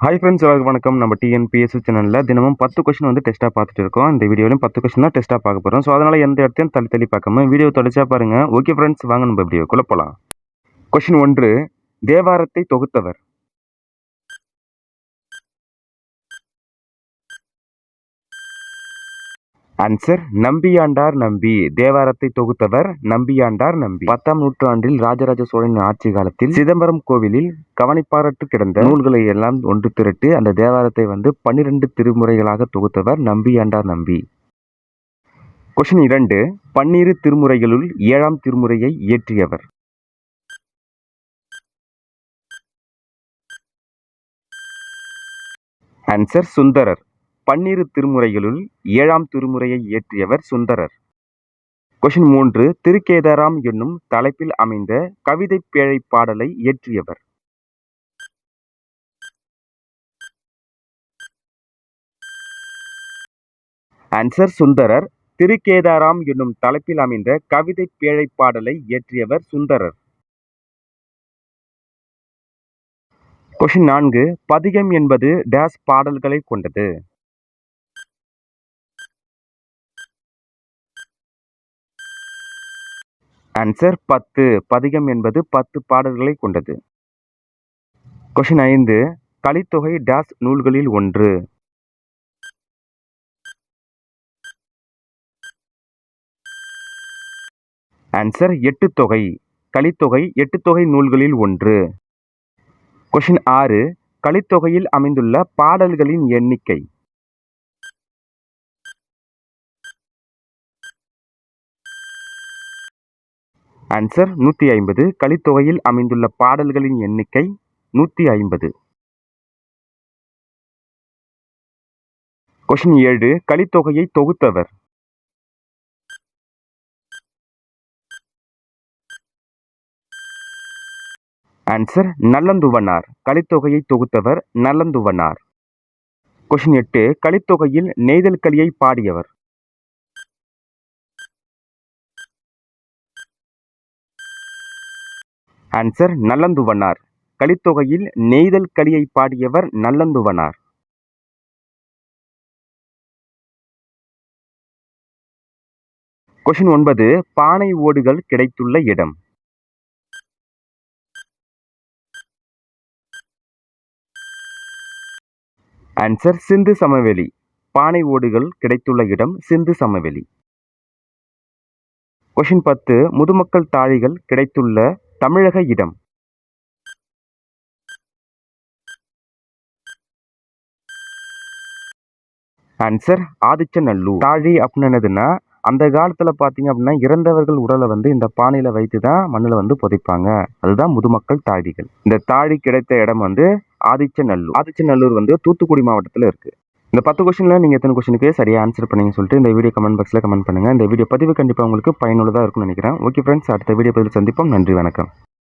Hi friends, எல்லாருக்கும் வணக்கம். நம்ம டிஎன்பிஎஸ்சி சேனலில் தினமும் 10 கொஸ்டின் வந்து டெஸ்ட்டாக பார்த்துட்டு இருக்கோம். இந்த வீடியோலையும் 10 கொஸ்டின் தான் டெஸ்ட்டாக பார்க்க போகிறோம். ஸோ அதனால் எந்த இடத்தையும் தள்ளி பார்க்காம வீடியோ தொடர்ச்சியாக பாருங்கள். ஓகே ஃப்ரெண்ட்ஸ், வாங்க நம்ம வீடியோக்குள்ளே போகலாம். கொஸ்டின் 1, தேவாரத்தை தொகுத்தவர். ஆன்சர் நம்பியாண்டார் நம்பி. தேவாரத்தை தொகுத்தவர் நம்பியாண்டார் நம்பி. 10ஆம் நூற்றாண்டில் ராஜராஜ சோழனின் ஆட்சி காலத்தில் சிதம்பரம் கோவிலில் கவனிப்பாரற்று கிடந்த நூல்களை எல்லாம் ஒன்று திரட்டு அந்த தேவாரத்தை வந்து 12 திருமுறைகளாக தொகுத்தவர் நம்பியாண்டார் நம்பி. கொஸ்டின் 2, 12 திருமுறைகளுள் 7ஆம் திருமுறையை இயற்றியவர். ஆன்சர் சுந்தரர். 12 திருமுறைகளுள் 7ஆம் திருமுறையை இயற்றியவர் சுந்தரர். கொஸ்டின் 3, திருக்கேதாரம் என்னும் தலைப்பில் அமைந்த கவிதை பேழை பாடலை இயற்றியவர். ஆன்சர் சுந்தரர். திருக்கேதாரம் என்னும் தலைப்பில் அமைந்த கவிதை பேழை பாடலை இயற்றியவர் சுந்தரர். கொஸ்டின் 4, பதிகம் என்பது டேஸ் பாடல்களை கொண்டது. ஆன்சர் 10. பதிகம் என்பது 10 பாடல்களை கொண்டது. கொஸ்டின் 5, கலித்தொகை டேஸ் நூல்களில் ஒன்று. ஆன்சர் 8 தொகை. கலித்தொகை 8 தொகை நூல்களில் ஒன்று. கொஸ்டின் 6, கலித்தொகையில் அமைந்துள்ள பாடல்களின் எண்ணிக்கை. ஆன்சர் 150. கலித்தொகையில் அமைந்துள்ள பாடல்களின் எண்ணிக்கை 150. கொஸ்டின் 7, கலித்தொகையை தொகுத்தவர். ஆன்சர் நல்லந்துவனார். கலித்தொகையை தொகுத்தவர் நல்லந்துவனார். கொஸ்டின் 8, கலித்தொகையில் நெய்தல் கலியை பாடியவர். ஆன்சர் நல்லந்துவனார். கலித்தொகையில் நெய்தல் கலியை பாடியவர் நல்லந்துவனார். கொஸ்டின் 9, பானை ஓடுகள் கிடைத்துள்ள இடம். ஆன்சர் சிந்து சமவெளி. பானை ஓடுகள் கிடைத்துள்ள இடம் சிந்து சமவெளி. கொஸ்டின் 10, முதுமக்கள் தாழிகள் கிடைத்துள்ள தமிழக இடம். ஆன்சர் ஆதிச்சநல்லூர். தாழி அப்படின்னு என்னதுன்னா, அந்த காலத்துல பாத்தீங்க அப்படின்னா இறந்தவர்கள் உடலை வந்து இந்த பானையில வைத்து தான் மண்ணில் வந்து புதைப்பாங்க. அதுதான் முதுமக்கள் தாழிகள். இந்த தாழி கிடைத்த இடம் வந்து ஆதிச்சநல்லூர். ஆதிச்சநல்லூர் வந்து தூத்துக்குடி மாவட்டத்தில் இருக்கு. இந்த 10 கொஸ்டின்ல நீங்க எத்தனை கொஸ்டினுக்கு சரியா ஆன்சர் பண்ணீங்க சொல்லிட்டு இந்த வீடியோ கமெண்ட் பாக்ஸ்ல கமெண்ட் பண்ணுங்க. இந்த வீடியோ பதிவு கண்டிப்பா உங்களுக்கு பயனுள்ளதா இருக்கும்னு நினைக்கிறேன். ஓகே ஃப்ரெண்ட்ஸ், அடுத்த வீடியோ பதிவில் சந்திப்போம். நன்றி, வணக்கம்.